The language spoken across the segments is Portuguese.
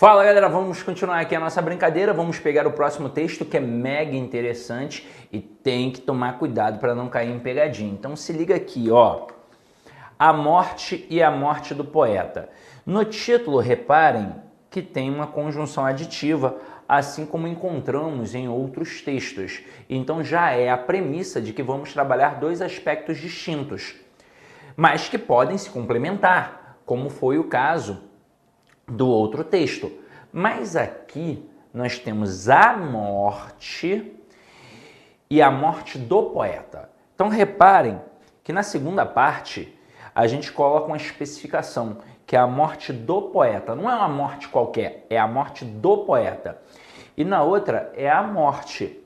Fala galera, vamos continuar aqui a nossa brincadeira, vamos pegar o próximo texto que é mega interessante e tem que tomar cuidado para não cair em pegadinha. Então se liga aqui, ó. A morte e a morte do poeta. No título, reparem que tem uma conjunção aditiva, assim como encontramos em outros textos. Então já é a premissa de que vamos trabalhar dois aspectos distintos, mas que podem se complementar, como foi o caso do outro texto. Mas aqui nós temos a morte e a morte do poeta. Então reparem que na segunda parte a gente coloca uma especificação, que é a morte do poeta. Não é uma morte qualquer, é a morte do poeta. E na outra é a morte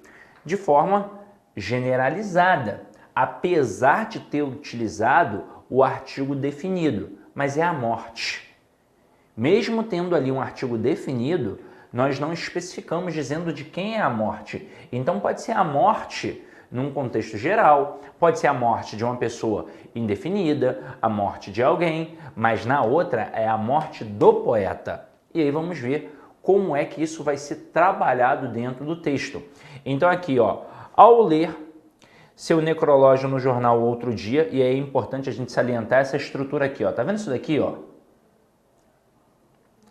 de forma generalizada, apesar de ter utilizado o artigo definido, mas é a morte. Mesmo tendo ali um artigo definido, nós não especificamos dizendo de quem é a morte. Então pode ser a morte num contexto geral, pode ser a morte de uma pessoa indefinida, a morte de alguém, mas na outra é a morte do poeta. E aí vamos ver como é que isso vai ser trabalhado dentro do texto. Então aqui, ó, ao ler seu necrológio no jornal outro dia, e é importante a gente salientar essa estrutura aqui, ó. Tá vendo isso daqui, ó?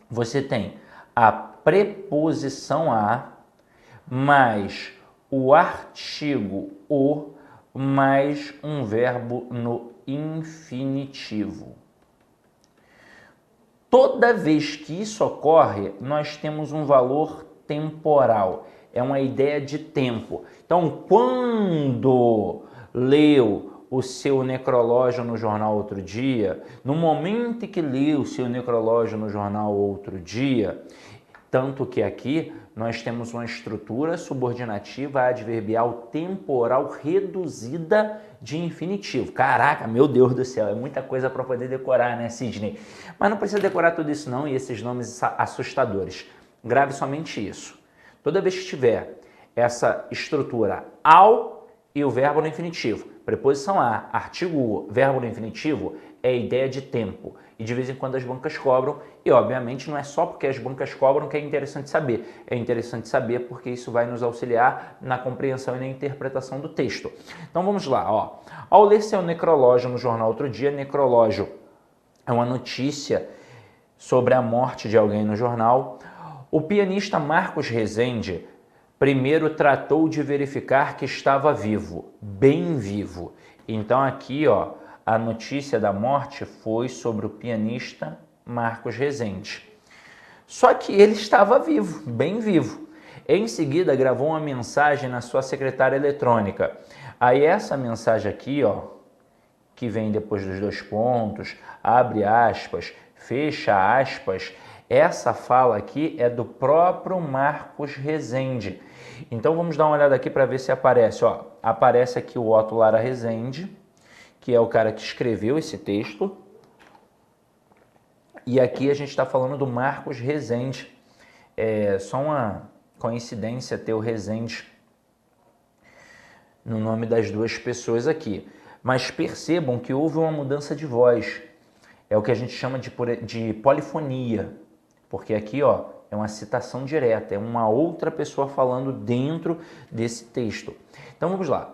Você tem a preposição a mais o artigo o mais um verbo no infinitivo. Toda vez que isso ocorre, nós temos um valor temporal. É uma ideia de tempo. Então, quando leu o seu necrológio no jornal outro dia, no momento em que leu o seu necrológio no jornal outro dia, tanto que aqui nós temos uma estrutura subordinativa adverbial temporal reduzida de infinitivo. Caraca, meu Deus do céu, é muita coisa para poder decorar, né, Sidney? Mas não precisa decorar tudo isso não e esses nomes assustadores. Grave somente isso. Toda vez que tiver essa estrutura ao e o verbo no infinitivo, preposição a, artigo o, verbo no infinitivo, é a ideia de tempo. E de vez em quando as bancas cobram, e obviamente não é só porque as bancas cobram que é interessante saber. É interessante saber porque isso vai nos auxiliar na compreensão e na interpretação do texto. Então vamos lá, ó. Ao ler seu necrológio no jornal outro dia, necrológio é uma notícia sobre a morte de alguém no jornal. O pianista Marcos Rezende primeiro tratou de verificar que estava vivo, bem vivo. Então aqui, ó, a notícia da morte foi sobre o pianista Marcos Rezende. Só que ele estava vivo, bem vivo. Em seguida, gravou uma mensagem na sua secretária eletrônica. Aí essa mensagem aqui, ó, que vem depois dos dois pontos, abre aspas, fecha aspas, essa fala aqui é do próprio Marcos Rezende. Então vamos dar uma olhada aqui para ver se aparece. Ó, aparece aqui o Otto Lara Rezende, que é o cara que escreveu esse texto. E aqui a gente está falando do Marcos Rezende. É só uma coincidência ter o Rezende no nome das duas pessoas aqui. Mas percebam que houve uma mudança de voz. É o que a gente chama de polifonia. Porque aqui, ó, é uma citação direta, é uma outra pessoa falando dentro desse texto. Então vamos lá.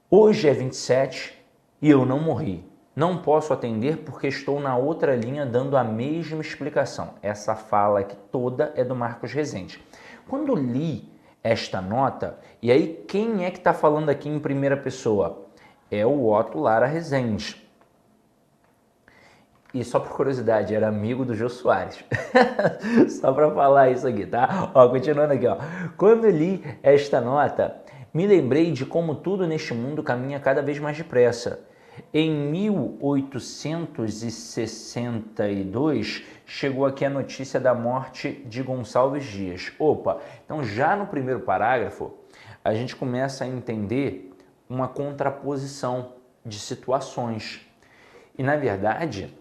Hoje é 27 e eu não morri. Não posso atender porque estou na outra linha dando a mesma explicação. Essa fala aqui toda é do Marcos Rezende. Quando li esta nota, e aí quem é que está falando aqui em primeira pessoa? É o Otto Lara Rezende. E só por curiosidade, era amigo do Jô Soares. Só para falar isso aqui, tá? Ó, continuando aqui, ó. Quando li esta nota, me lembrei de como tudo neste mundo caminha cada vez mais depressa. Em 1862, chegou aqui a notícia da morte de Gonçalves Dias. Opa, então já no primeiro parágrafo, a gente começa a entender uma contraposição de situações. E, na verdade,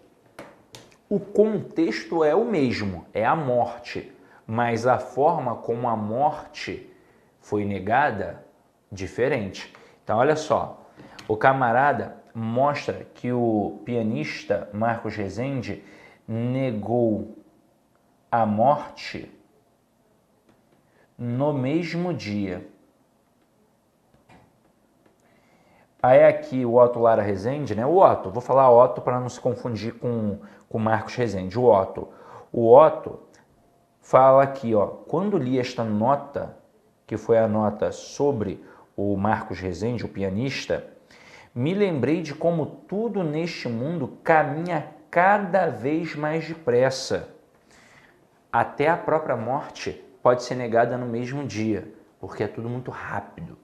o contexto é o mesmo, é a morte, mas a forma como a morte foi negada, diferente. Então, olha só, o camarada mostra que o pianista Marcos Rezende negou a morte no mesmo dia. Aí aqui o Otto Lara Rezende, né? O Otto, vou falar Otto para não se confundir com Marcos Rezende. O Otto fala aqui, ó, quando li esta nota, que foi a nota sobre o Marcos Rezende, o pianista, me lembrei de como tudo neste mundo caminha cada vez mais depressa. Até a própria morte pode ser negada no mesmo dia, porque é tudo muito rápido.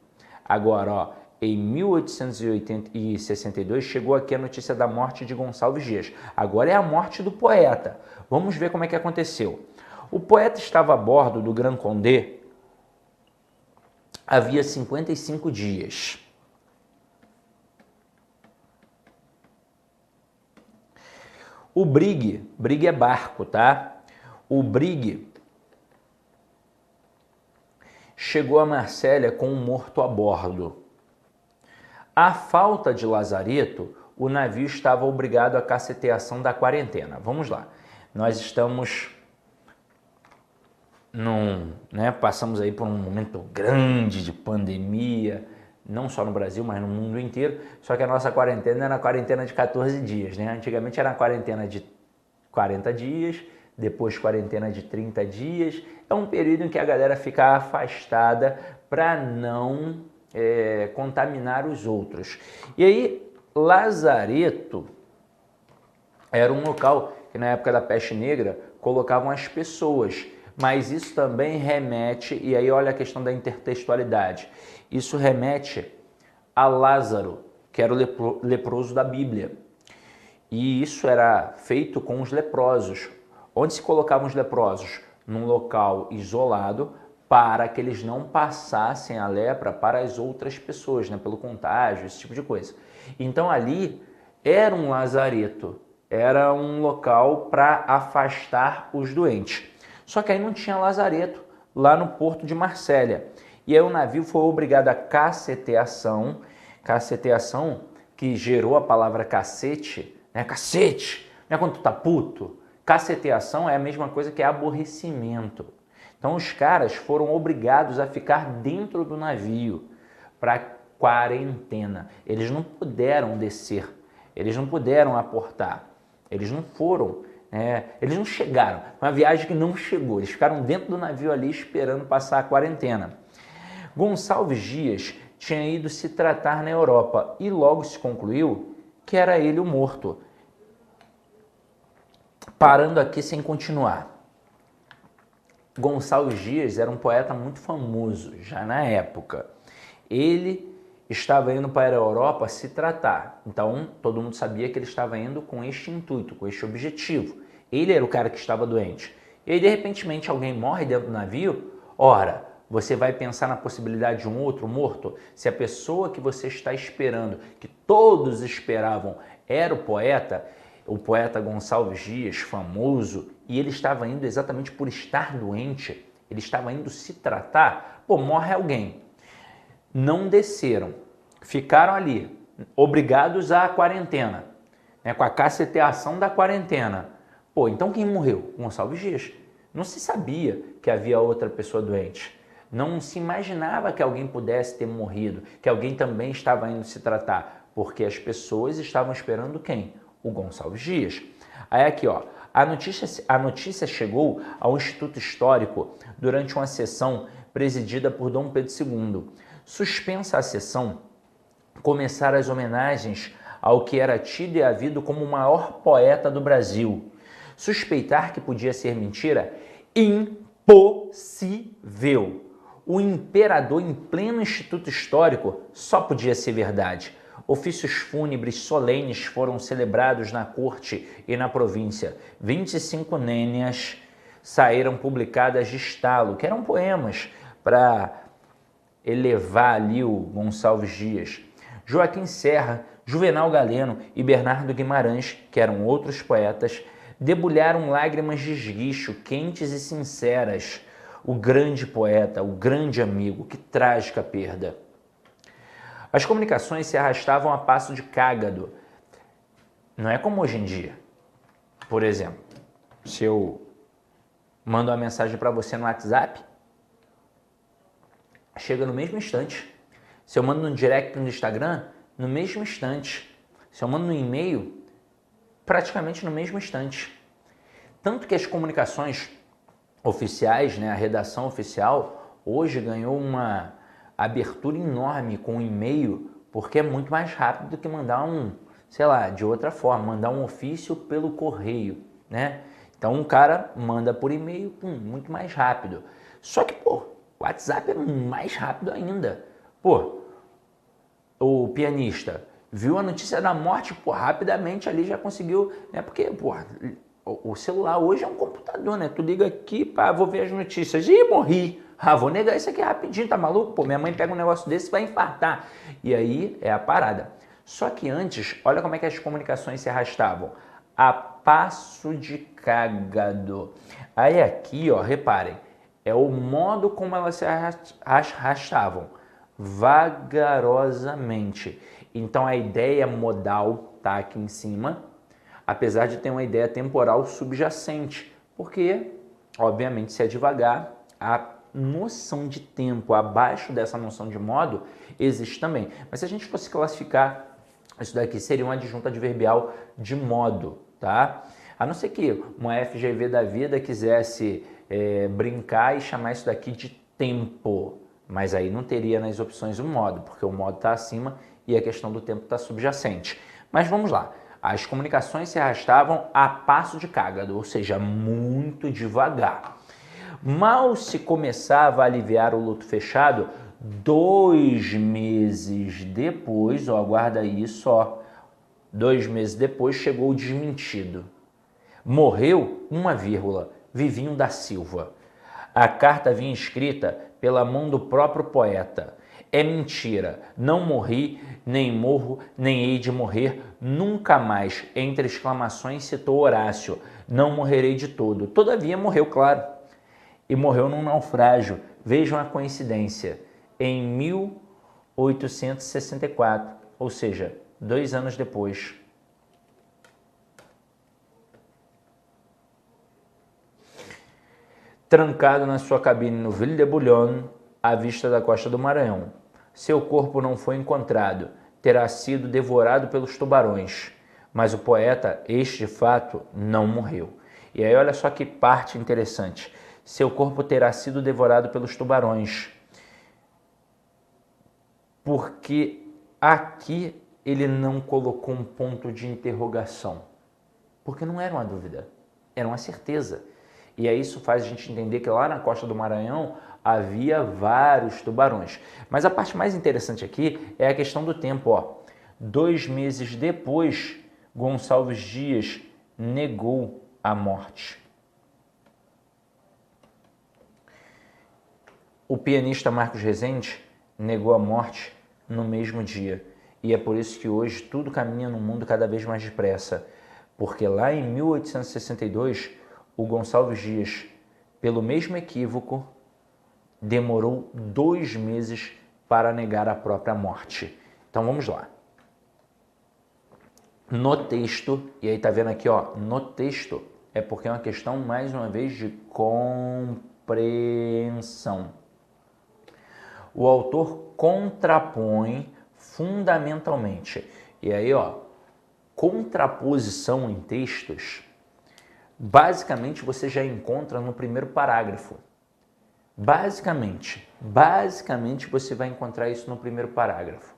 Agora, ó, em 1862 chegou aqui a notícia da morte de Gonçalves Dias. Agora é a morte do poeta. Vamos ver como é que aconteceu. O poeta estava a bordo do Grand Condé havia 55 dias. O Brig é barco, tá? O Brig chegou a Marsella com um morto a bordo. À falta de lazareto, o navio estava obrigado à caceteação da quarentena. Vamos lá. Nós estamos passamos aí por um momento grande de pandemia, não só no Brasil, mas no mundo inteiro. Só que a nossa quarentena era a quarentena de 14 dias, né? Antigamente era a quarentena de 40 dias, depois quarentena de 30 dias. É um período em que a galera fica afastada para não contaminar os outros. E aí, lazareto era um local que na época da peste negra colocavam as pessoas, mas isso também remete, e aí olha a questão da intertextualidade, isso remete a Lázaro, que era o leproso da Bíblia. E isso era feito com os leprosos. Onde se colocavam os leprosos? Num local isolado, para que eles não passassem a lepra para as outras pessoas, né? Pelo contágio, esse tipo de coisa. Então ali era um lazareto, era um local para afastar os doentes. Só que aí não tinha lazareto lá no porto de Marsella. E aí o navio foi obrigado a caceteação que gerou a palavra cacete, né? Cacete, não é quando tu tá puto? Caceteação é a mesma coisa que aborrecimento. Então os caras foram obrigados a ficar dentro do navio para quarentena. Eles não puderam descer, eles não puderam aportar, eles não foram, eles não chegaram. Uma viagem que não chegou, eles ficaram dentro do navio ali esperando passar a quarentena. Gonçalves Dias tinha ido se tratar na Europa e logo se concluiu que era ele o morto. Parando aqui sem continuar. Gonçalves Dias era um poeta muito famoso já na época. Ele estava indo para a Europa se tratar. Então, todo mundo sabia que ele estava indo com este intuito, com este objetivo. Ele era o cara que estava doente. E aí, de repente, alguém morre dentro do navio. Ora, você vai pensar na possibilidade de um outro morto? Se a pessoa que você está esperando, que todos esperavam, era o poeta Gonçalves Dias, famoso, e ele estava indo exatamente por estar doente, ele estava indo se tratar, morre alguém. Não desceram, ficaram ali, obrigados à quarentena, com a caceteação da quarentena. Então quem morreu? Gonçalves Dias. Não se sabia que havia outra pessoa doente. Não se imaginava que alguém pudesse ter morrido, que alguém também estava indo se tratar, porque as pessoas estavam esperando quem? O Gonçalves Dias. Aí aqui, ó, a notícia chegou ao Instituto Histórico durante uma sessão presidida por Dom Pedro II. Suspensa a sessão, começaram as homenagens ao que era tido e havido como o maior poeta do Brasil. Suspeitar que podia ser mentira? Impossível! O imperador em pleno Instituto Histórico só podia ser verdade. Ofícios fúnebres solenes foram celebrados na corte e na província. 25 nênias saíram publicadas de estalo, que eram poemas para elevar ali o Gonçalves Dias. Joaquim Serra, Juvenal Galeno e Bernardo Guimarães, que eram outros poetas, debulharam lágrimas de esguicho, quentes e sinceras. O grande poeta, o grande amigo, que trágica perda. As comunicações se arrastavam a passo de cágado. Não é como hoje em dia. Por exemplo, se eu mando uma mensagem para você no WhatsApp, chega no mesmo instante. Se eu mando no direct no Instagram, no mesmo instante. Se eu mando no e-mail, praticamente no mesmo instante. Tanto que as comunicações oficiais, né, a redação oficial, hoje ganhou uma abertura enorme com o e-mail, porque é muito mais rápido do que mandar sei lá, de outra forma, mandar um ofício pelo correio, né? Então um cara manda por e-mail, muito mais rápido. Só que, pô, o WhatsApp é mais rápido ainda. Pô, o pianista viu a notícia da morte, pô, rapidamente ali já conseguiu, né? Porque, pô, o celular hoje é um computador, né? Tu liga aqui, pá, vou ver as notícias. Ih, morri. Ah, vou negar isso aqui rapidinho, tá maluco? Pô, minha mãe pega um negócio desse e vai infartar. E aí é a parada. Só que antes, olha como é que as comunicações se arrastavam. A passo de cágado. Aí aqui, ó, reparem, é o modo como elas se arrastavam. Vagarosamente. Então a ideia modal tá aqui em cima, apesar de ter uma ideia temporal subjacente, porque, obviamente, se é devagar, a noção de tempo abaixo dessa noção de modo existe também. Mas se a gente fosse classificar, isso daqui seria uma adjunta adverbial de modo, tá? A não ser que uma FGV da vida quisesse brincar e chamar isso daqui de tempo, mas aí não teria nas opções o modo, porque o modo está acima e a questão do tempo está subjacente. Mas vamos lá. As comunicações se arrastavam a passo de cágado, ou seja, muito devagar. Mal se começava a aliviar o luto fechado, 2 meses depois, ó, aguarda isso, ó, 2 meses depois chegou o desmentido. Morreu, Vivinho da Silva. A carta vinha escrita pela mão do próprio poeta. É mentira, não morri, nem morro, nem hei de morrer, nunca mais. Entre exclamações citou Horácio, não morrerei de todo. Todavia morreu, claro. E morreu num naufrágio, vejam a coincidência, em 1864, ou seja, 2 anos depois. Trancado na sua cabine no Ville de Boulogne, à vista da costa do Maranhão. Seu corpo não foi encontrado, terá sido devorado pelos tubarões. Mas o poeta, este de fato, não morreu. E aí olha só que parte interessante. Seu corpo terá sido devorado pelos tubarões. Porque aqui ele não colocou um ponto de interrogação. Porque não era uma dúvida, era uma certeza. E aí isso faz a gente entender que lá na costa do Maranhão havia vários tubarões. Mas a parte mais interessante aqui é a questão do tempo. Ó. 2 meses depois, Gonçalves Dias negou a morte. O pianista Marcos Rezende negou a morte no mesmo dia. E é por isso que hoje tudo caminha no mundo cada vez mais depressa. Porque lá em 1862, o Gonçalves Dias, pelo mesmo equívoco, demorou 2 meses para negar a própria morte. Então vamos lá. No texto, e aí tá vendo aqui, ó, no texto, é porque é uma questão, mais uma vez, de compreensão. O autor contrapõe fundamentalmente. E aí, ó, contraposição em textos, basicamente você já encontra no primeiro parágrafo. Basicamente você vai encontrar isso no primeiro parágrafo.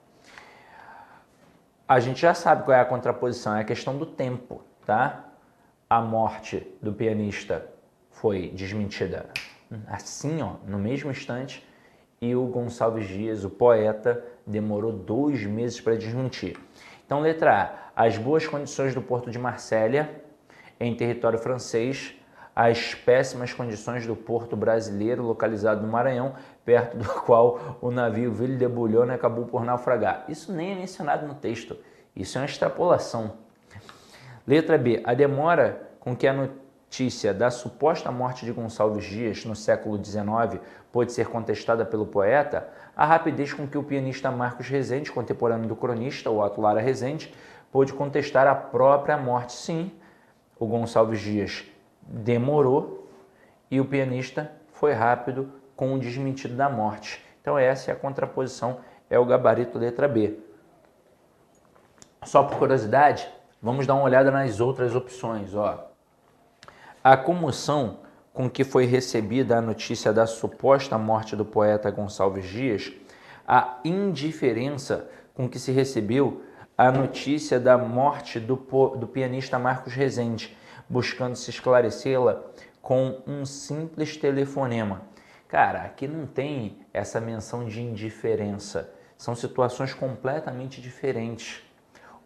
A gente já sabe qual é a contraposição, é a questão do tempo, tá? A morte do pianista foi desmentida assim, ó, no mesmo instante, e o Gonçalves Dias, o poeta, demorou 2 meses para desmentir. Então, letra A, as boas condições do porto de Marsella, em território francês, as péssimas condições do porto brasileiro localizado no Maranhão, perto do qual o navio Ville de Boulogne acabou por naufragar. Isso nem é mencionado no texto, isso é uma extrapolação. Letra B, a demora com que a notícia da suposta morte de Gonçalves Dias no século XIX pôde ser contestada pelo poeta, a rapidez com que o pianista Marcos Rezende, contemporâneo do cronista, o Otto Lara Rezende, pôde contestar a própria morte. Sim, o Gonçalves Dias demorou e o pianista foi rápido com o desmentido da morte. Então essa é a contraposição, é o gabarito letra B. Só por curiosidade, vamos dar uma olhada nas outras opções. Ó. A comoção com que foi recebida a notícia da suposta morte do poeta Gonçalves Dias, a indiferença com que se recebeu a notícia da morte do pianista Marcos Rezende, buscando se esclarecê-la com um simples telefonema. Cara, aqui não tem essa menção de indiferença. São situações completamente diferentes.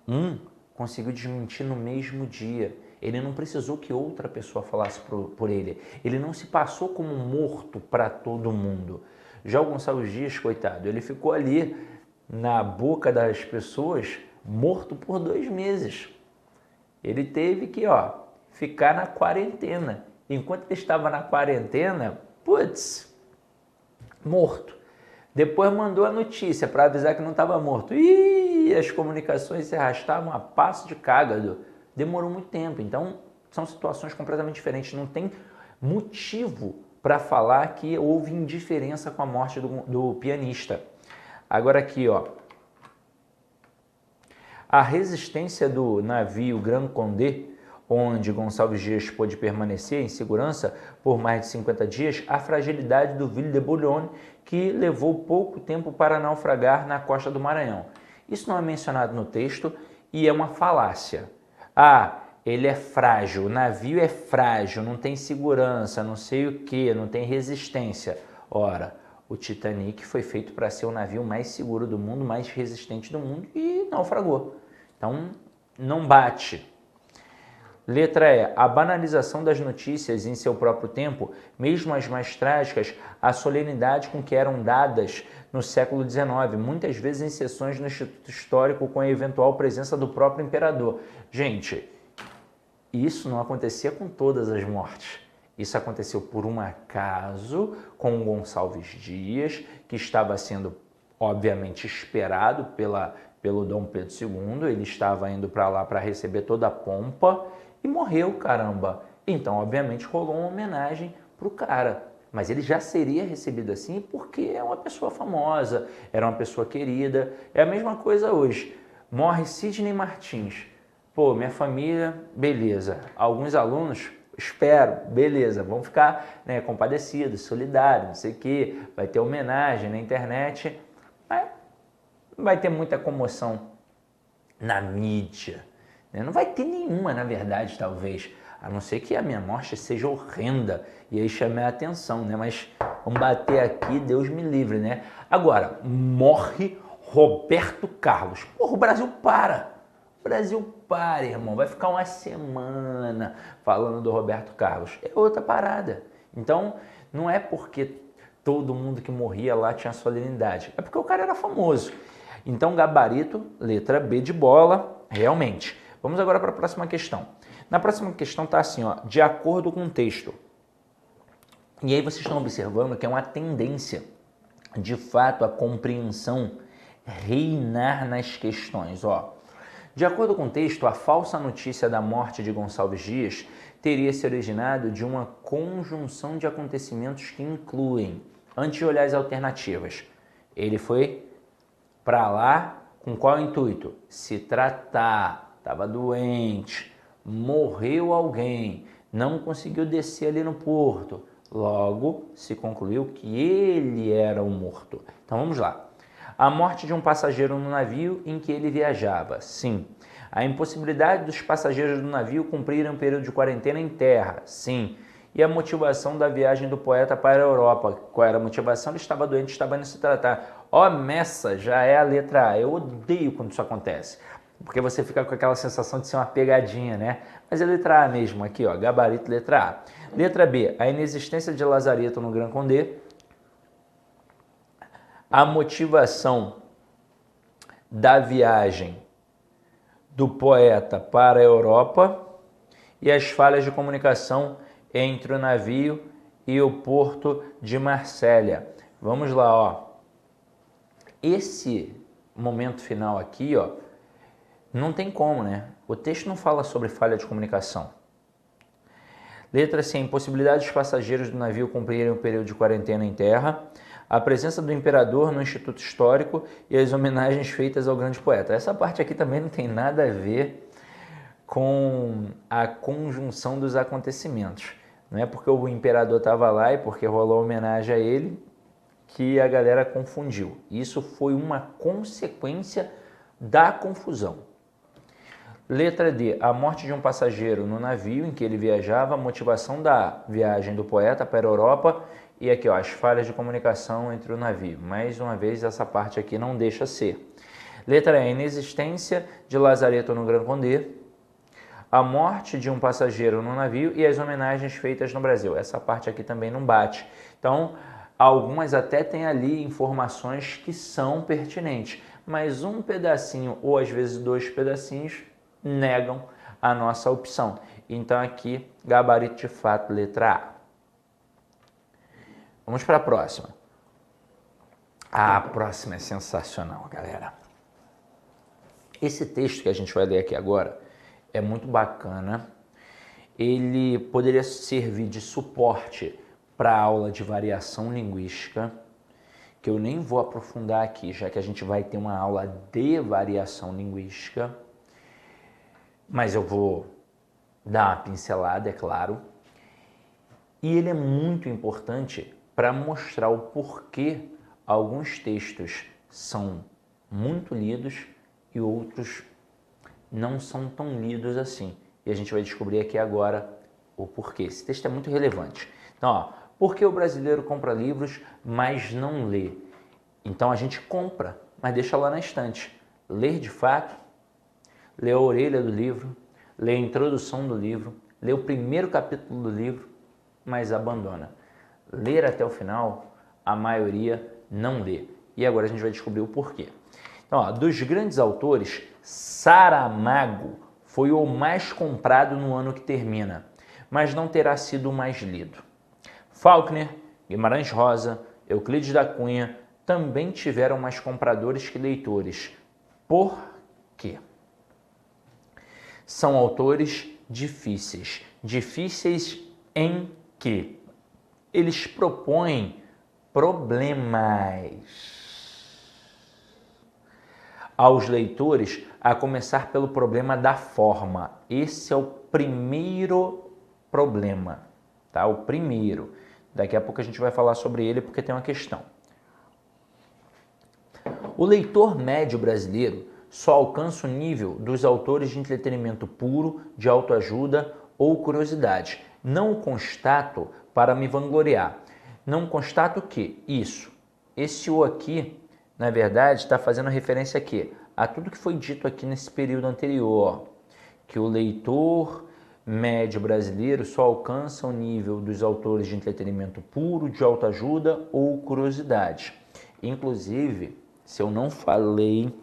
Um conseguiu desmentir no mesmo dia. Ele não precisou que outra pessoa falasse por ele. Ele não se passou como morto para todo mundo. Já o Gonçalves Dias, coitado, ele ficou ali na boca das pessoas morto por 2 meses. Ele teve que ficar na quarentena. Enquanto ele estava na quarentena, morto. Depois mandou a notícia para avisar que não estava morto. E as comunicações se arrastavam a passo de cágado. Demorou muito tempo. Então, são situações completamente diferentes. Não tem motivo para falar que houve indiferença com a morte do pianista. Agora aqui, a resistência do navio Grand Condé, onde Gonçalves Dias pôde permanecer em segurança por mais de 50 dias, a fragilidade do Ville de Boulogne, que levou pouco tempo para naufragar na costa do Maranhão. Isso não é mencionado no texto e é uma falácia. Ele é frágil, o navio é frágil, não tem segurança, não sei o que, não tem resistência. Ora, o Titanic foi feito para ser o navio mais seguro do mundo, mais resistente do mundo e naufragou. Então, não bate. Letra E. A banalização das notícias em seu próprio tempo, mesmo as mais trágicas, a solenidade com que eram dadas no século XIX, muitas vezes em sessões no Instituto Histórico com a eventual presença do próprio imperador. Gente, isso não acontecia com todas as mortes. Isso aconteceu por um acaso com o Gonçalves Dias, que estava sendo, obviamente, esperado pelo Dom Pedro II. Ele estava indo para lá para receber toda a pompa e morreu, caramba. Então, obviamente, rolou uma homenagem para o cara. Mas ele já seria recebido assim porque é uma pessoa famosa, era uma pessoa querida. É a mesma coisa hoje. Morre Sidney Martins. Pô, minha família, beleza. Alguns alunos, espero, beleza. Vão ficar compadecidos, solidários, não sei o quê. Vai ter homenagem na internet. Mas não vai ter muita comoção na mídia. Não vai ter nenhuma, na verdade, talvez. A não ser que a minha morte seja horrenda e aí chame a atenção, né? Mas vamos bater aqui, Deus me livre, né? Agora, morre Roberto Carlos. Porra, o Brasil para. O Brasil para, irmão. Vai ficar uma semana falando do Roberto Carlos. É outra parada. Então, não é porque todo mundo que morria lá tinha solenidade. É porque o cara era famoso. Então, gabarito, letra B de bola, realmente. Vamos agora para a próxima questão. Na próxima questão está assim, de acordo com o texto. E aí vocês estão observando que é uma tendência, de fato, a compreensão reinar nas questões. De acordo com o texto, a falsa notícia da morte de Gonçalves Dias teria se originado de uma conjunção de acontecimentos que incluem, antes de olhar as alternativas, ele foi para lá com qual intuito? Se tratar, estava doente, morreu alguém, não conseguiu descer ali no porto, logo se concluiu que ele era o morto. Então vamos lá. A morte de um passageiro no navio em que ele viajava, sim. A impossibilidade dos passageiros do navio cumprirem um período de quarentena em terra, sim. E a motivação da viagem do poeta para a Europa. Qual era a motivação? Ele estava doente, estava indo se tratar. Messa, já é a letra A. Eu odeio quando isso acontece, porque você fica com aquela sensação de ser uma pegadinha, né? Mas é letra A mesmo, aqui, gabarito, letra A. Letra B, a inexistência de lazareto no Grand Condé. A motivação da viagem do poeta para a Europa e as falhas de comunicação entre o navio e o porto de Marsella. Vamos lá, Esse momento final aqui, não tem como, né? O texto não fala sobre falha de comunicação. Letra C, impossibilidade dos passageiros do navio cumprirem o período de quarentena em terra. A presença do imperador no Instituto Histórico e as homenagens feitas ao grande poeta. Essa parte aqui também não tem nada a ver com a conjunção dos acontecimentos. Não é porque o imperador estava lá e porque rolou homenagem a ele que a galera confundiu. Isso foi uma consequência da confusão. Letra D, a morte de um passageiro no navio em que ele viajava, a motivação da viagem do poeta para a Europa e aqui, ó, as falhas de comunicação entre o navio. Mais uma vez, essa parte aqui não deixa ser. Letra E, a inexistência de lazareto no Grand Condé, a morte de um passageiro no navio e as homenagens feitas no Brasil. Essa parte aqui também não bate. Então, algumas até têm ali informações que são pertinentes, mas um pedacinho ou às vezes dois pedacinhos negam a nossa opção. Então aqui, gabarito de fato, letra A. Vamos para a próxima. A próxima é sensacional, galera. Esse texto que a gente vai ler aqui agora é muito bacana. Ele poderia servir de suporte para a aula de variação linguística, que eu nem vou aprofundar aqui, já que a gente vai ter uma aula de variação linguística, mas eu vou dar uma pincelada, é claro. E ele é muito importante para mostrar o porquê alguns textos são muito lidos e outros não são tão lidos assim. E a gente vai descobrir aqui agora o porquê. Esse texto é muito relevante. Então, ó, por que o brasileiro compra livros, mas não lê? Então a gente compra, mas deixa lá na estante. Ler de fato, lê a orelha do livro, lê a introdução do livro, lê o primeiro capítulo do livro, mas abandona. Ler até o final, a maioria não lê. E agora a gente vai descobrir o porquê. Então, ó, dos grandes autores, Saramago foi o mais comprado no ano que termina, mas não terá sido o mais lido. Faulkner, Guimarães Rosa, Euclides da Cunha também tiveram mais compradores que leitores. Por quê? São autores difíceis. Difíceis em que eles propõem problemas aos leitores, a começar pelo problema da forma. Esse é o primeiro problema, tá? O primeiro. Daqui a pouco a gente vai falar sobre ele porque tem uma questão. O leitor médio brasileiro só alcança o nível dos autores de entretenimento puro, de autoajuda ou curiosidade. Não o constato para me vangloriar. Não constato que isso, esse o aqui, na verdade, está fazendo referência aqui a tudo que foi dito aqui nesse período anterior, que o leitor médio brasileiro só alcança o nível dos autores de entretenimento puro, de autoajuda ou curiosidade. Inclusive, se eu não falei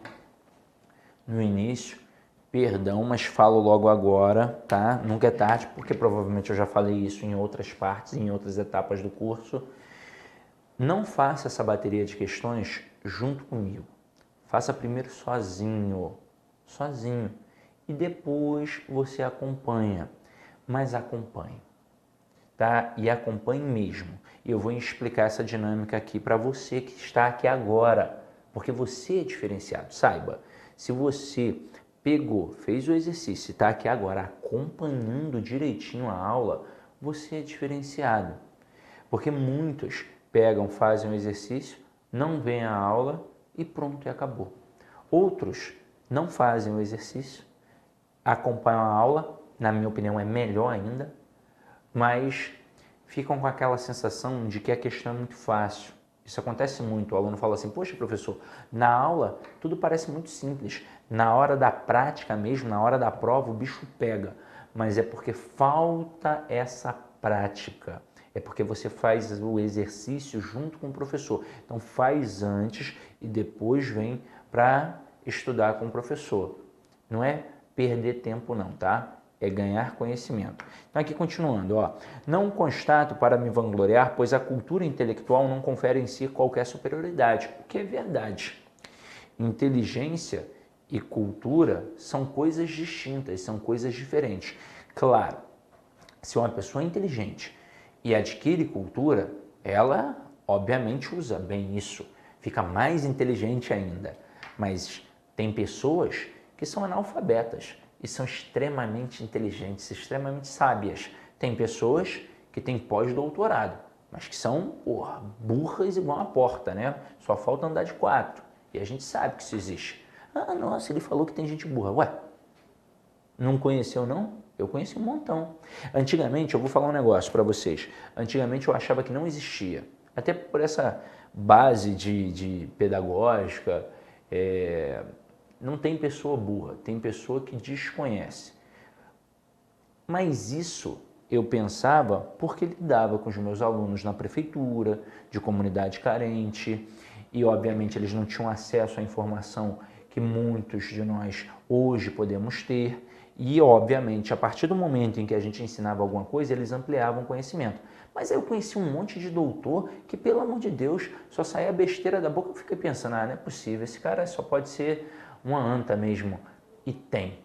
no início, perdão, mas falo logo agora, tá? Nunca é tarde, porque provavelmente eu já falei isso em outras partes, em outras etapas do curso. Não faça essa bateria de questões junto comigo. Faça primeiro sozinho, e depois você acompanha, mas acompanhe, tá? E acompanhe mesmo. E eu vou explicar essa dinâmica aqui para você que está aqui agora, porque você é diferenciado. Saiba, se você pegou, fez o exercício e está aqui agora acompanhando direitinho a aula, você é diferenciado. Porque muitos pegam, fazem o exercício, não veem a aula e pronto, e acabou. Outros não fazem o exercício, acompanham a aula, na minha opinião é melhor ainda, mas ficam com aquela sensação de que a questão é muito fácil. Isso acontece muito, o aluno fala assim, poxa professor, na aula tudo parece muito simples, na hora da prática mesmo, na hora da prova o bicho pega, mas é porque falta essa prática. É porque você faz o exercício junto com o professor. Então faz antes e depois vem para estudar com o professor. Não é perder tempo não, tá? É ganhar conhecimento. Então aqui continuando, ó. Não constato para me vangloriar, pois a cultura intelectual não confere em si qualquer superioridade, o que é verdade. Inteligência e cultura são coisas distintas, são coisas diferentes. Claro, Se uma pessoa é inteligente e adquire cultura, ela obviamente usa bem isso, fica mais inteligente ainda. Mas tem pessoas que são analfabetas e são extremamente inteligentes, extremamente sábias. Tem pessoas que têm pós-doutorado, mas que são burras igual a porta, né? Só falta andar de 4. E a gente sabe que isso existe. Ah, nossa, ele falou que tem gente burra. Ué, não conheceu não? Eu conheci um montão. Antigamente, eu vou falar um negócio para vocês. Antigamente eu achava que não existia. Até por essa base de pedagógica, não tem pessoa burra, tem pessoa que desconhece. Mas isso eu pensava porque lidava com os meus alunos na prefeitura, de comunidade carente, e obviamente eles não tinham acesso à informação que muitos de nós hoje podemos ter. E, obviamente, a partir do momento em que a gente ensinava alguma coisa, eles ampliavam o conhecimento. Mas aí eu conheci um monte de doutor que, pelo amor de Deus, só saía besteira da boca. Eu fiquei pensando, não é possível, esse cara só pode ser uma anta mesmo. E tem.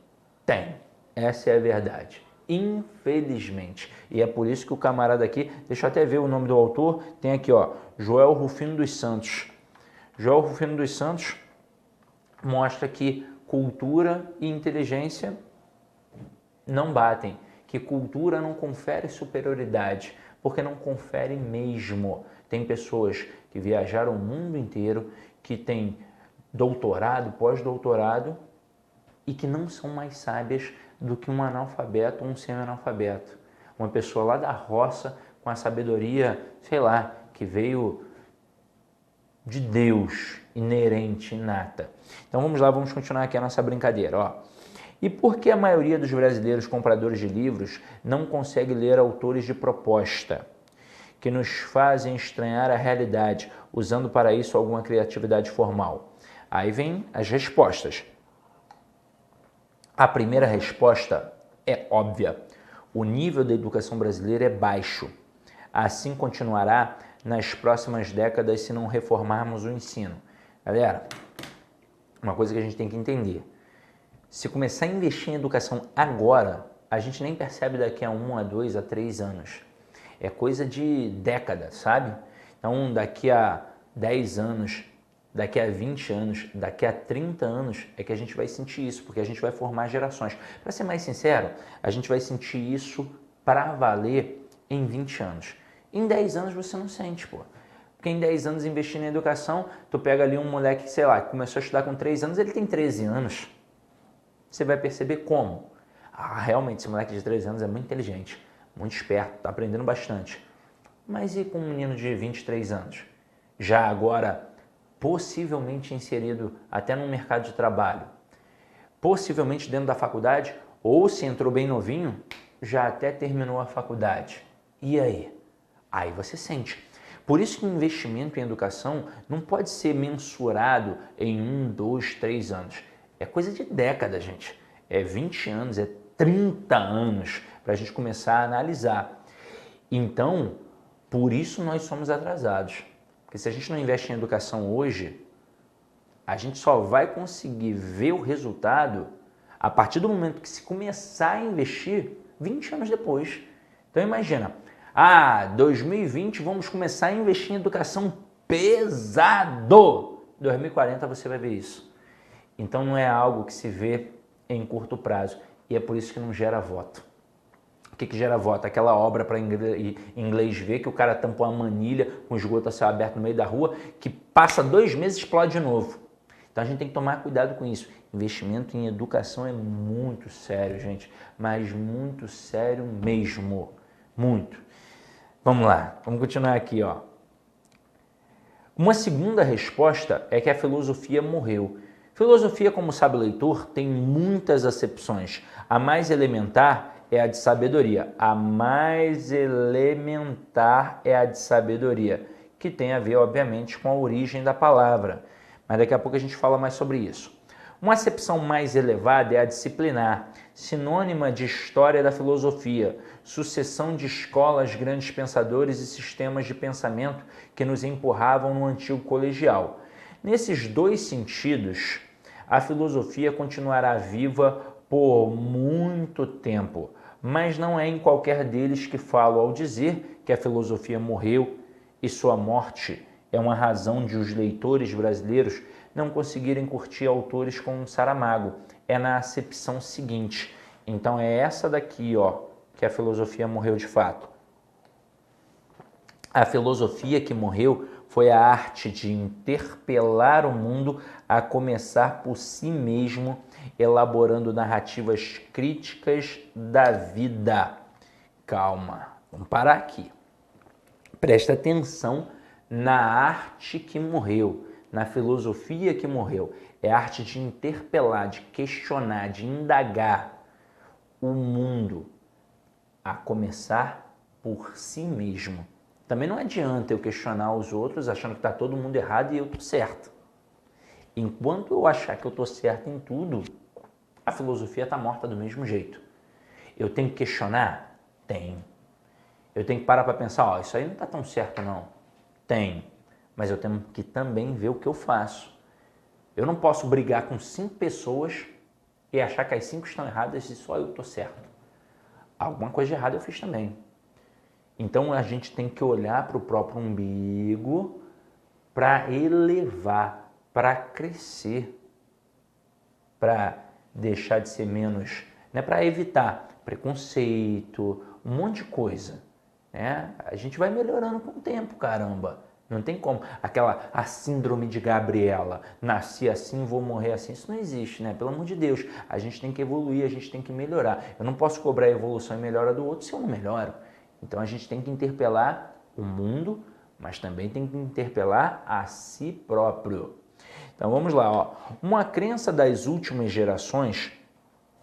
Essa é a verdade. Infelizmente. E é por isso que o camarada aqui, deixa eu até ver o nome do autor, tem aqui, ó, Joel Rufino dos Santos. Joel Rufino dos Santos mostra que cultura e inteligência não batem, que cultura não confere superioridade, porque não confere mesmo. Tem pessoas que viajaram o mundo inteiro, que têm doutorado, pós-doutorado e que não são mais sábias do que um analfabeto ou um semi-analfabeto. Uma pessoa lá da roça com a sabedoria, sei lá, que veio de Deus, inerente, inata. Então vamos lá, vamos continuar aqui a nossa brincadeira, ó. E por que a maioria dos brasileiros compradores de livros não consegue ler autores de proposta, que nos fazem estranhar a realidade, usando para isso alguma criatividade formal? Aí vem as respostas. A primeira resposta é óbvia. O nível da educação brasileira é baixo. Assim continuará nas próximas décadas se não reformarmos o ensino. Galera, uma coisa que a gente tem que entender. Se começar a investir em educação agora, a gente nem percebe daqui a 1, a 2, a 3 anos. É coisa de décadas, sabe? Então, daqui a 10 anos, daqui a 20 anos, daqui a 30 anos é que a gente vai sentir isso, porque a gente vai formar gerações. Para ser mais sincero, a gente vai sentir isso para valer em 20 anos. Em 10 anos você não sente, pô. Porque em 10 anos investindo em educação, tu pega ali um moleque, sei lá, que começou a estudar com 3 anos, ele tem 13 anos. Você vai perceber como. Ah, realmente, esse moleque de 13 anos é muito inteligente, muito esperto, está aprendendo bastante. Mas e com um menino de 23 anos? Já agora, possivelmente inserido até no mercado de trabalho, possivelmente dentro da faculdade, ou se entrou bem novinho, já até terminou a faculdade. E aí? Aí você sente. Por isso que o investimento em educação não pode ser mensurado em 1, 2, 3 anos. É coisa de década, gente. É 20 anos, é 30 anos para a gente começar a analisar. Então, por isso nós somos atrasados. Porque se a gente não investe em educação hoje, a gente só vai conseguir ver o resultado a partir do momento que se começar a investir 20 anos depois. Então imagina, 2020 vamos começar a investir em educação pesado. 2040 você vai ver isso. Então não é algo que se vê em curto prazo e é por isso que não gera voto. O que gera voto? Aquela obra para inglês ver que o cara tampou a manilha com esgoto a céu aberto no meio da rua, que passa 2 meses e explode de novo. Então a gente tem que tomar cuidado com isso. Investimento em educação é muito sério, gente, mas muito sério mesmo. Muito. Vamos lá, vamos continuar aqui, ó. Uma segunda resposta é que a filosofia morreu. Filosofia, como sabe o leitor, tem muitas acepções. A mais elementar é a de sabedoria. A mais elementar é a de sabedoria, que tem a ver, obviamente, com a origem da palavra. Mas daqui a pouco a gente fala mais sobre isso. Uma acepção mais elevada é a disciplinar, sinônima de história da filosofia, sucessão de escolas, grandes pensadores e sistemas de pensamento que nos empurravam no antigo colegial. Nesses dois sentidos, a filosofia continuará viva por muito tempo, mas não é em qualquer deles que falo ao dizer que a filosofia morreu e sua morte é uma razão de os leitores brasileiros não conseguirem curtir autores como Saramago. É na acepção seguinte. Então é essa daqui, ó, que a filosofia morreu de fato. A filosofia que morreu foi a arte de interpelar o mundo a começar por si mesmo, elaborando narrativas críticas da vida. Calma, vamos parar aqui. Presta atenção na arte que morreu, na filosofia que morreu. É a arte de interpelar, de questionar, de indagar o mundo, a começar por si mesmo. Também não adianta eu questionar os outros achando que está todo mundo errado e eu estou certo. Enquanto eu achar que eu estou certo em tudo, a filosofia está morta do mesmo jeito. Eu tenho que questionar? Tenho. Eu tenho que parar para pensar, ó, isso aí não está tão certo não. Tenho. Mas eu tenho que também ver o que eu faço. Eu não posso brigar com 5 pessoas e achar que as 5 estão erradas e só eu estou certo. Alguma coisa de errada eu fiz também. Então a gente tem que olhar para o próprio umbigo para elevar, para crescer, para deixar de ser menos, né? Para evitar preconceito, um monte de coisa. Né? A gente vai melhorando com o tempo, caramba. Não tem como. A síndrome de Gabriela, nasci assim, vou morrer assim, isso não existe, né? Pelo amor de Deus, a gente tem que evoluir, a gente tem que melhorar. Eu não posso cobrar a evolução e melhora do outro se eu não melhoro. Então a gente tem que interpelar o mundo, mas também tem que interpelar a si próprio. Então vamos lá, ó. Uma crença das últimas gerações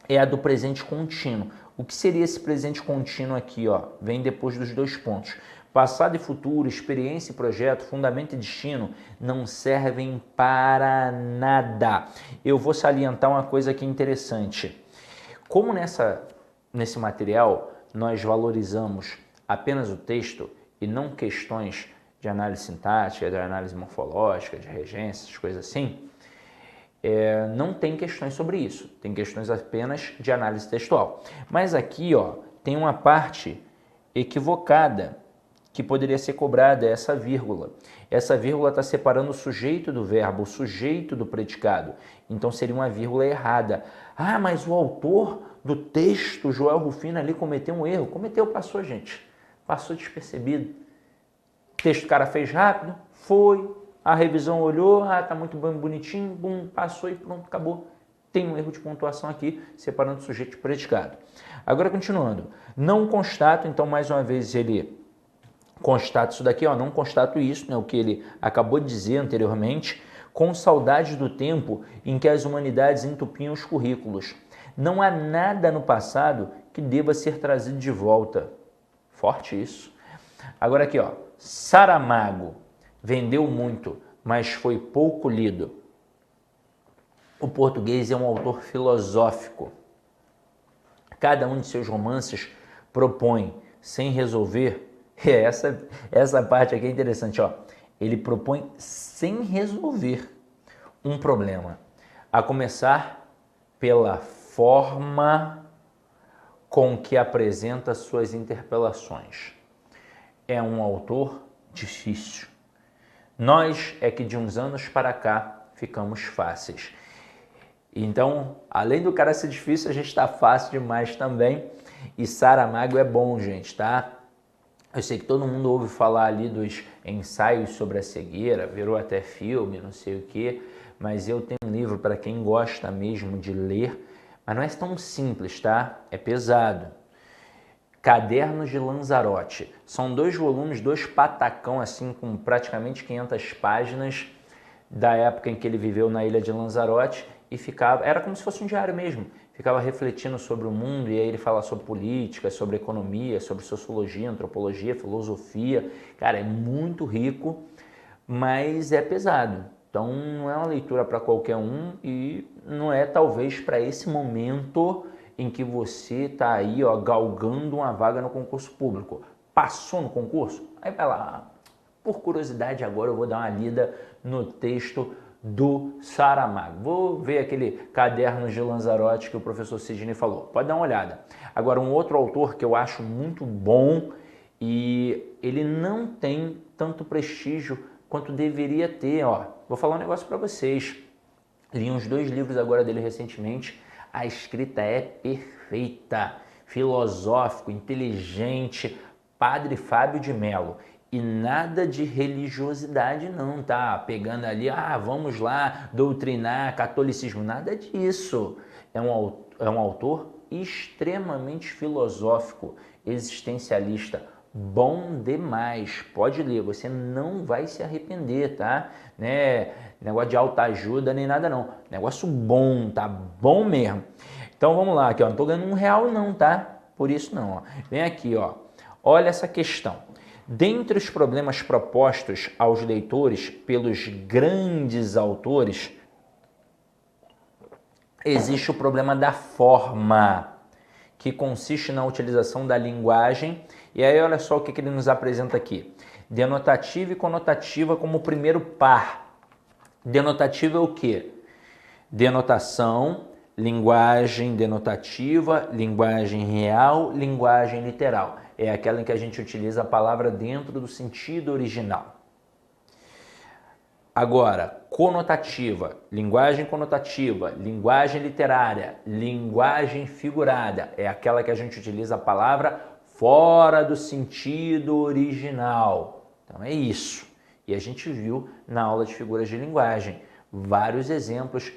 é a do presente contínuo. O que seria esse presente contínuo aqui, ó? Vem depois dos 2 pontos. Passado e futuro, experiência e projeto, fundamento e destino não servem para nada. Eu vou salientar uma coisa aqui interessante. Como nesse material nós valorizamos apenas o texto e não questões de análise sintática, de análise morfológica, de regências, coisas assim, não tem questões sobre isso, tem questões apenas de análise textual. Mas aqui, ó, tem uma parte equivocada que poderia ser cobrada, é essa vírgula. Essa vírgula está separando o sujeito do verbo, o sujeito do predicado. Então seria uma vírgula errada. Ah, mas o autor do texto, Joel Rufino, ali cometeu um erro. Cometeu, passou, gente. Passou despercebido. O texto o cara fez rápido, foi, a revisão olhou, tá muito bonitinho, bum, passou e pronto, acabou. Tem um erro de pontuação aqui, separando o sujeito de predicado. Agora, continuando. Não constato, então, mais uma vez, ele constata isso daqui, ó, não constato isso, né, o que ele acabou de dizer anteriormente, com saudades do tempo em que as humanidades entupiam os currículos. Não há nada no passado que deva ser trazido de volta. Forte isso. Agora aqui, ó, Saramago vendeu muito, mas foi pouco lido. O português é um autor filosófico. Cada um de seus romances propõe, sem resolver, essa parte aqui é interessante, ó. Ele propõe sem resolver um problema, a começar pela forma com que apresenta suas interpelações. É um autor difícil. Nós é que de uns anos para cá ficamos fáceis. Então, além do cara ser difícil, a gente está fácil demais também. E Saramago é bom, gente, tá? Eu sei que todo mundo ouve falar ali dos ensaios sobre a cegueira, virou até filme, não sei o quê, mas eu tenho um livro para quem gosta mesmo de ler, mas não é tão simples, tá? É pesado. Cadernos de Lanzarote. São 2 volumes, 2 patacão, assim, com praticamente 500 páginas, da época em que ele viveu na ilha de Lanzarote, e era como se fosse um diário mesmo, ficava refletindo sobre o mundo, e aí ele fala sobre política, sobre economia, sobre sociologia, antropologia, filosofia. Cara, é muito rico, mas é pesado. Então não é uma leitura para qualquer um e não é talvez para esse momento em que você está aí, ó, galgando uma vaga no concurso público. Passou no concurso? Aí vai lá, por curiosidade agora eu vou dar uma lida no texto do Saramago. Vou ver aquele caderno de Lanzarote que o professor Sidney falou. Pode dar uma olhada. Agora, um outro autor que eu acho muito bom e ele não tem tanto prestígio quanto deveria ter. Ó, vou falar um negócio para vocês. Li uns 2 livros agora dele recentemente. A escrita é perfeita, filosófico, inteligente, Padre Fábio de Mello. E nada de religiosidade não, tá? Pegando ali, vamos lá doutrinar catolicismo, nada disso. É um autor extremamente filosófico, existencialista, bom demais. Pode ler, você não vai se arrepender, tá? Né? Negócio de autoajuda nem nada não. Negócio bom, tá? Bom mesmo. Então vamos lá, aqui, ó. Não tô ganhando R$1 não, tá? Por isso não, ó. Vem aqui, ó. Olha essa questão. Dentre os problemas propostos aos leitores pelos grandes autores, existe o problema da forma, que consiste na utilização da linguagem. E aí olha só o que ele nos apresenta aqui. Denotativa e conotativa como primeiro par. Denotativa é o quê? Denotação, linguagem denotativa, linguagem real, linguagem literal. É aquela em que a gente utiliza a palavra dentro do sentido original. Agora, conotativa, linguagem literária, linguagem figurada. É aquela que a gente utiliza a palavra fora do sentido original. Então é isso. E a gente viu na aula de figuras de linguagem vários exemplos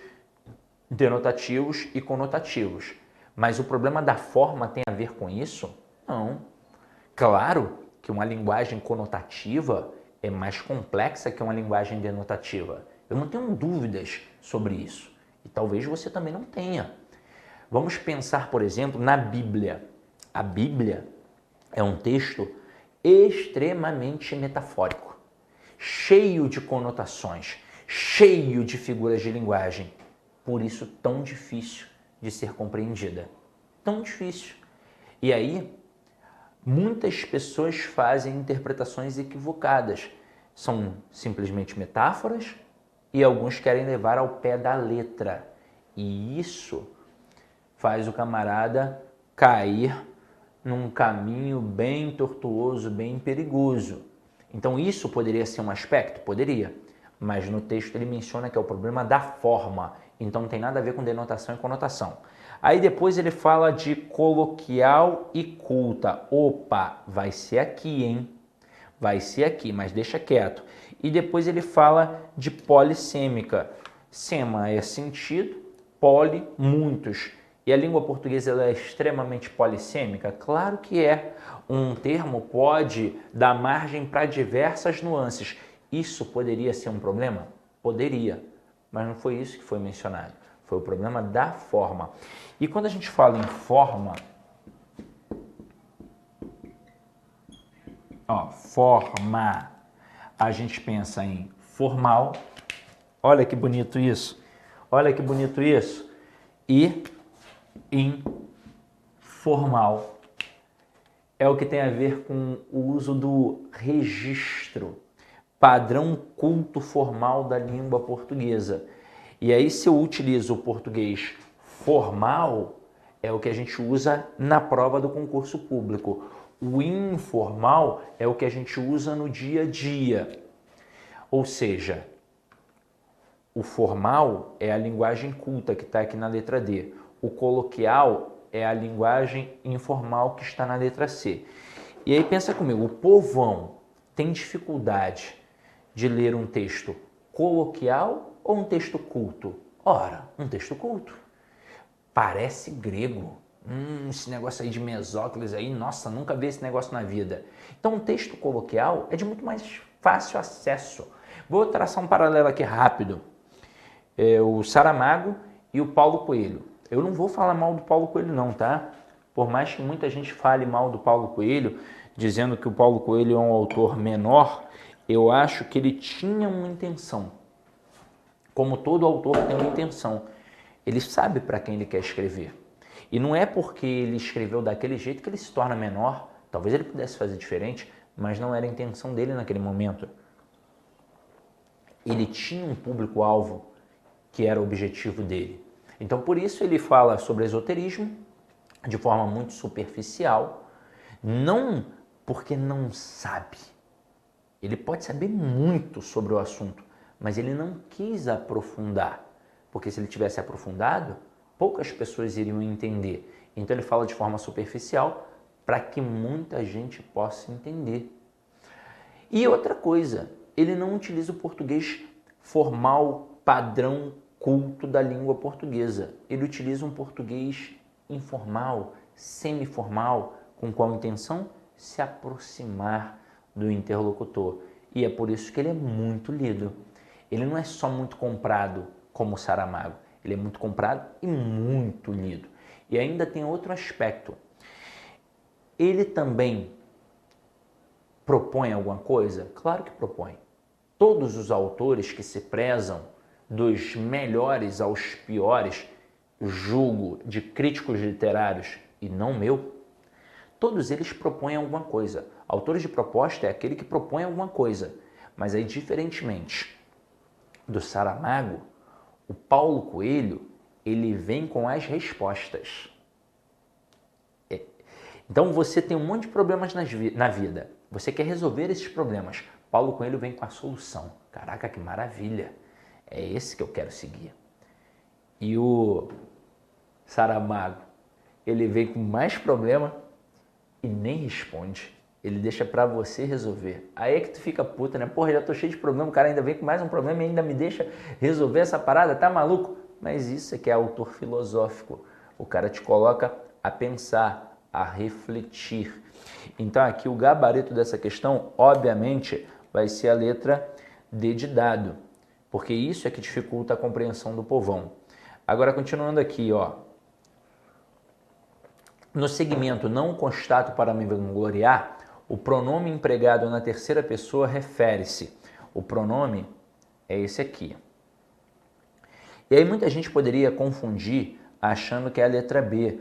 denotativos e conotativos. Mas o problema da forma tem a ver com isso? Não. Claro que uma linguagem conotativa é mais complexa que uma linguagem denotativa. Eu não tenho dúvidas sobre isso. E talvez você também não tenha. Vamos pensar, por exemplo, na Bíblia. A Bíblia é um texto extremamente metafórico, cheio de conotações, cheio de figuras de linguagem. Por isso, tão difícil de ser compreendida. Tão difícil. E aí, muitas pessoas fazem interpretações equivocadas. São simplesmente metáforas e alguns querem levar ao pé da letra. E isso faz o camarada cair num caminho bem tortuoso, bem perigoso. Então isso poderia ser um aspecto? Poderia. Mas no texto ele menciona que é o problema da forma. Então não tem nada a ver com denotação e conotação. Aí depois ele fala de coloquial e culta. Opa, vai ser aqui, hein? Vai ser aqui, mas deixa quieto. E depois ele fala de polissêmica. Sema é sentido, poli, muitos. E a língua portuguesa ela é extremamente polissêmica? Claro que é. Um termo pode dar margem para diversas nuances. Isso poderia ser um problema? Poderia, mas não foi isso que foi mencionado. Foi o problema da forma. E quando a gente fala em forma, forma, a gente pensa em formal. Olha que bonito isso. Olha que bonito isso. E informal. É o que tem a ver com o uso do registro, padrão culto formal da língua portuguesa. E aí, se eu utilizo o português formal, é o que a gente usa na prova do concurso público. O informal é o que a gente usa no dia a dia. Ou seja, o formal é a linguagem culta que está aqui na letra D. O coloquial é a linguagem informal que está na letra C. E aí pensa comigo, o povão tem dificuldade de ler um texto coloquial ou um texto culto? Ora, um texto culto. Parece grego. Esse negócio aí de Mesócles aí, nossa, nunca vi esse negócio na vida. Então, um texto coloquial é de muito mais fácil acesso. Vou traçar um paralelo aqui rápido. O Saramago e o Paulo Coelho. Eu não vou falar mal do Paulo Coelho não, tá? Por mais que muita gente fale mal do Paulo Coelho, dizendo que o Paulo Coelho é um autor menor, eu acho que ele tinha uma intenção. Como todo autor tem uma intenção. Ele sabe para quem ele quer escrever. E não é porque ele escreveu daquele jeito que ele se torna menor. Talvez ele pudesse fazer diferente, mas não era a intenção dele naquele momento. ele tinha um público-alvo que era o objetivo dele. Então, por isso ele fala sobre esoterismo de forma muito superficial, não porque não sabe. Ele pode saber muito sobre o assunto, mas ele não quis aprofundar, porque se ele tivesse aprofundado, poucas pessoas iriam entender. Então ele fala de forma superficial para que muita gente possa entender. E outra coisa, ele não utiliza o português formal, padrão, culto da língua portuguesa. Ele utiliza um português informal, semiformal, com qual intenção? Se aproximar do interlocutor. E é por isso que ele é muito lido. Ele não é só muito comprado como Saramago, ele é muito comprado e muito lido. E ainda tem outro aspecto. Ele também propõe alguma coisa? Claro que propõe. Todos os autores que se prezam, dos melhores aos piores, julgo de críticos literários e não meu, todos eles propõem alguma coisa. Autores de proposta é aquele que propõe alguma coisa. Mas aí, diferentemente do Saramago, o Paulo Coelho, ele vem com as respostas. Então você tem um monte de problemas na vida. Você quer resolver esses problemas. Paulo Coelho vem com a solução. Caraca, que maravilha! É esse que eu quero seguir. E o Saramago, ele vem com mais problema e nem responde. Ele deixa pra você resolver. Aí é que tu fica puta, né? Porra, já tô cheio de problema, o cara ainda vem com mais um problema e ainda me deixa resolver essa parada, tá maluco? Mas isso é que é autor filosófico. O cara te coloca a pensar, a refletir. Então aqui o gabarito dessa questão, obviamente, vai ser a letra D de dado, porque isso é que dificulta a compreensão do povão. Agora, continuando aqui, ó. No segmento não constato para me vangloriar, o pronome empregado na terceira pessoa refere-se. O pronome é esse aqui. E aí muita gente poderia confundir achando que é a letra B.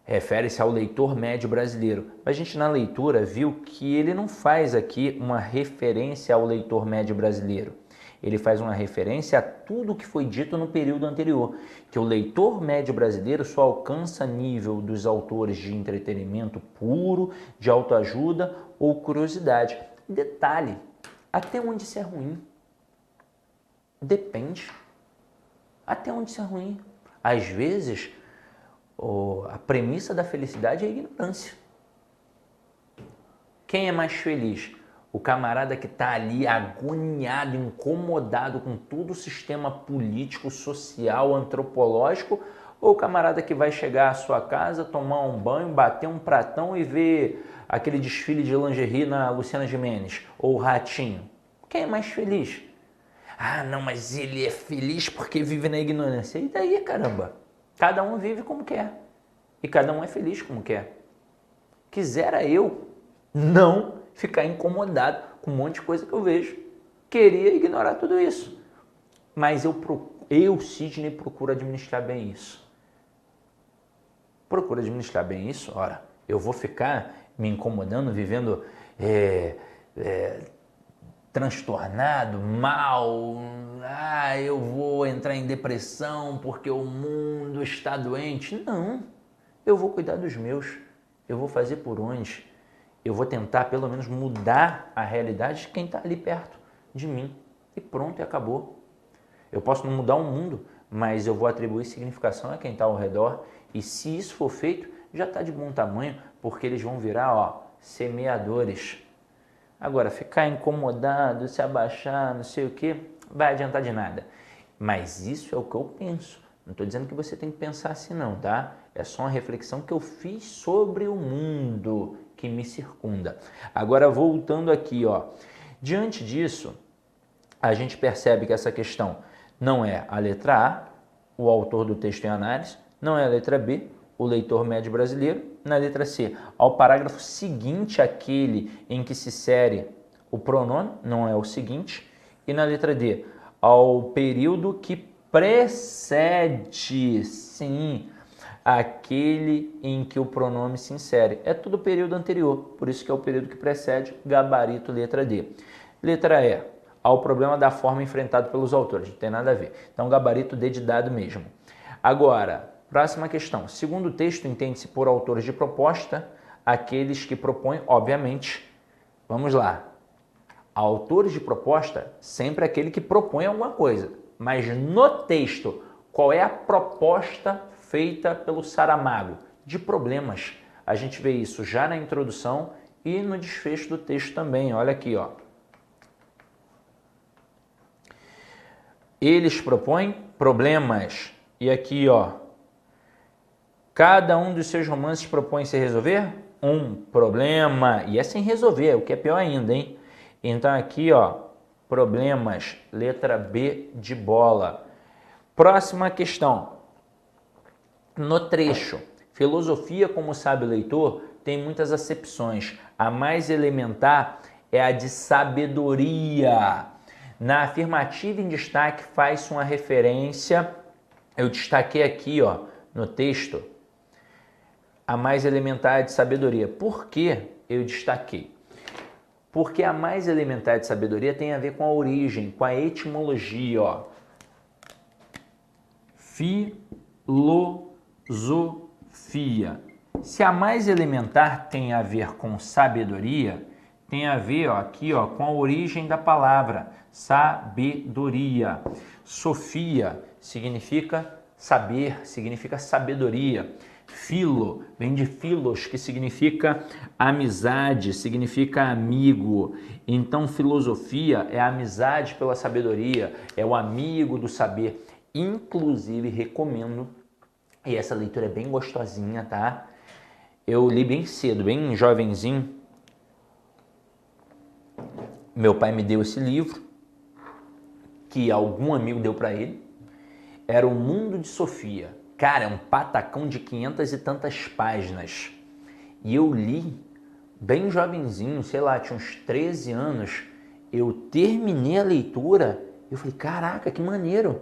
Refere-se ao leitor médio brasileiro. Mas a gente na leitura viu que ele não faz aqui uma referência ao leitor médio brasileiro. Ele faz uma referência a tudo que foi dito no período anterior, que o leitor médio brasileiro só alcança nível dos autores de entretenimento puro, de autoajuda ou curiosidade. Detalhe, até onde isso é ruim? Depende. Até onde isso é ruim? Às vezes, a premissa da felicidade é a ignorância. Quem é mais feliz? O camarada que está ali agoniado, incomodado com todo o sistema político, social, antropológico, ou o camarada que vai chegar à sua casa, tomar um banho, bater um pratão e ver aquele desfile de lingerie na Luciana Gimenez, ou o Ratinho? Quem é mais feliz? Ah, não, mas ele é feliz porque vive na ignorância. E daí, caramba? Cada um vive como quer. E cada um é feliz como quer. Quisera eu não ficar incomodado com um monte de coisa que eu vejo. Queria ignorar tudo isso. Mas eu Sidney, procuro administrar bem isso. Procuro administrar bem isso? Ora, eu vou ficar me incomodando, vivendo transtornado, mal, eu vou entrar em depressão porque o mundo está doente. Não, eu vou cuidar dos meus, eu vou fazer por onde, eu vou tentar pelo menos mudar a realidade de quem está ali perto de mim. E pronto, e acabou. Eu posso não mudar o mundo, mas eu vou atribuir significação a quem está ao redor. E se isso for feito, já está de bom tamanho, porque eles vão virar semeadores. Agora, ficar incomodado, se abaixar, não sei o que, vai adiantar de nada. Mas isso é o que eu penso. Não estou dizendo que você tem que pensar assim não, tá? É só uma reflexão que eu fiz sobre o mundo que me circunda. Agora, voltando aqui, diante disso, a gente percebe que essa questão não é a letra A, o autor do texto em análise, não é a letra B, o leitor médio brasileiro, na letra C, ao parágrafo seguinte aquele em que se insere o pronome, não é o seguinte, e na letra D, ao período que precede, sim, aquele em que o pronome se insere. É tudo período anterior, por isso que é o período que precede, gabarito letra D. Letra E, ao problema da forma enfrentado pelos autores. Não tem nada a ver. Então, gabarito D de dado mesmo. Agora, próxima questão. Segundo o texto, entende-se por autores de proposta aqueles que propõem, obviamente, vamos lá. Autores de proposta, sempre aquele que propõe alguma coisa. Mas no texto, qual é a proposta feita pelo Saramago? De problemas. A gente vê isso já na introdução e no desfecho do texto também. Olha aqui, ó. Eles propõem problemas. E aqui, ó. Cada um dos seus romances propõe se resolver um problema. E é sem resolver, o que é pior ainda, hein? Então aqui, ó, problemas, letra B de bola. Próxima questão. No trecho, filosofia, como sabe o leitor, tem muitas acepções. A mais elementar é a de sabedoria. Na afirmativa em destaque faz-se uma referência, eu destaquei aqui, ó, no texto, a mais elementar é de sabedoria. Por que eu destaquei? Porque a mais elementar de sabedoria tem a ver com a origem, com a etimologia, ó. Filosofia. Se a mais elementar tem a ver com sabedoria, tem a ver, ó, aqui, ó, com a origem da palavra, sabedoria. Sofia significa saber, significa sabedoria. Filo vem de filos, que significa amizade, significa amigo. Então, filosofia é a amizade pela sabedoria, é o amigo do saber. Inclusive, recomendo, e essa leitura é bem gostosinha, tá? Eu li bem cedo, bem jovenzinho. Meu pai me deu esse livro, que algum amigo deu para ele. Era O Mundo de Sofia. Cara, é um patacão de 500 e tantas páginas. E eu li bem jovenzinho, sei lá, tinha uns 13 anos. Eu terminei a leitura e eu falei, caraca, que maneiro.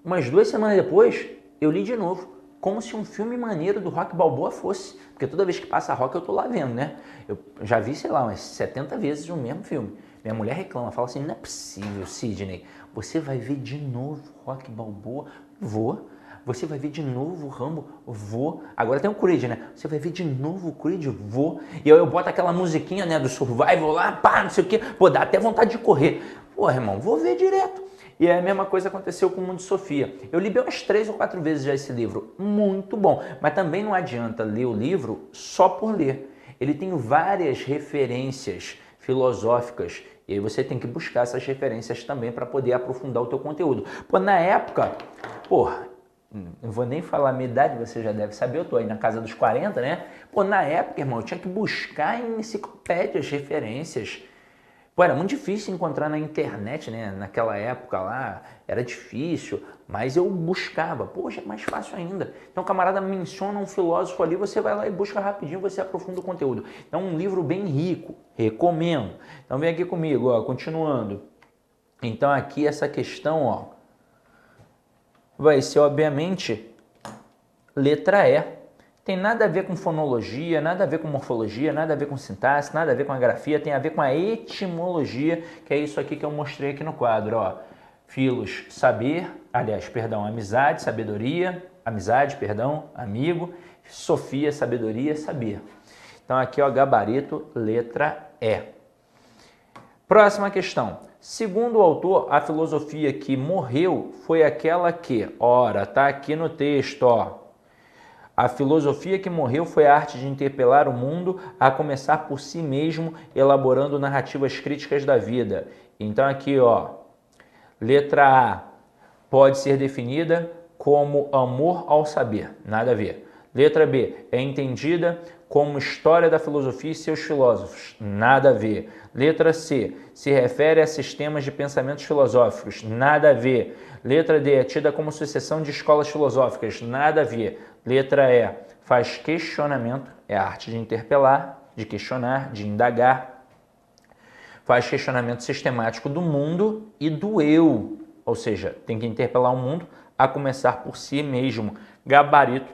Umas 2 semanas depois, eu li de novo. Como se um filme maneiro do Rocky Balboa fosse. Porque toda vez que passa Rocky eu tô lá vendo, né? Eu já vi, sei lá, umas 70 vezes o mesmo filme. Minha mulher reclama, fala assim, não é possível, Sidney. Você vai ver de novo Rocky Balboa? Vou. Você vai ver de novo o Rambo? Vou. Agora tem o Creed, né? Você vai ver de novo o Creed? Vou. E eu boto aquela musiquinha, né, do Survival lá, pá, não sei o quê. Pô, dá até vontade de correr. Pô, irmão, vou ver direto. E a mesma coisa aconteceu com o Mundo de Sofia. Eu li bem umas 3 ou 4 vezes já esse livro. Muito bom. Mas também não adianta ler o livro só por ler. Ele tem várias referências filosóficas. E aí você tem que buscar essas referências também para poder aprofundar o teu conteúdo. Pô, na época, porra, não vou nem falar a minha idade, você já deve saber, eu tô aí na casa dos 40, né? Pô, na época, irmão, eu tinha que buscar em enciclopédias referências. Pô, era muito difícil encontrar na internet, né? Naquela época lá, era difícil, mas eu buscava. Poxa, é mais fácil ainda. Então, o camarada menciona um filósofo ali, você vai lá e busca rapidinho, você aprofunda o conteúdo. É um livro bem rico, recomendo. Então, vem aqui comigo, ó, continuando. Então, aqui essa questão, ó, vai ser, obviamente, letra E. Tem nada a ver com fonologia, nada a ver com morfologia, nada a ver com sintaxe, nada a ver com a grafia, tem a ver com a etimologia, que é isso aqui que eu mostrei aqui no quadro, ó. Filos, saber, aliás, perdão, amizade, sabedoria, amizade, perdão, amigo, Sofia, sabedoria, saber. Então aqui, ó, gabarito, letra E. Próxima questão. Segundo o autor, a filosofia que morreu foi aquela que, ora, tá aqui no texto, ó. A filosofia que morreu foi a arte de interpelar o mundo, a começar por si mesmo, elaborando narrativas críticas da vida. Então aqui, ó, letra A pode ser definida como amor ao saber, nada a ver. Letra B é entendida como história da filosofia e seus filósofos, nada a ver. Letra C se refere a sistemas de pensamentos filosóficos, nada a ver. Letra D é tida como sucessão de escolas filosóficas, nada a ver. Letra E faz questionamento, é a arte de interpelar, de questionar, de indagar. Faz questionamento sistemático do mundo e do eu, ou seja, tem que interpelar o mundo a começar por si mesmo. Gabarito,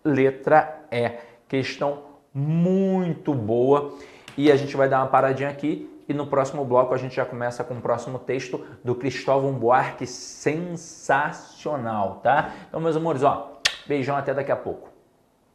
letra E. Questão muito boa. E a gente vai dar uma paradinha aqui e no próximo bloco a gente já começa com o próximo texto do Cristóvão Buarque, sensacional, tá? Então, meus amores, ó, beijão, até daqui a pouco.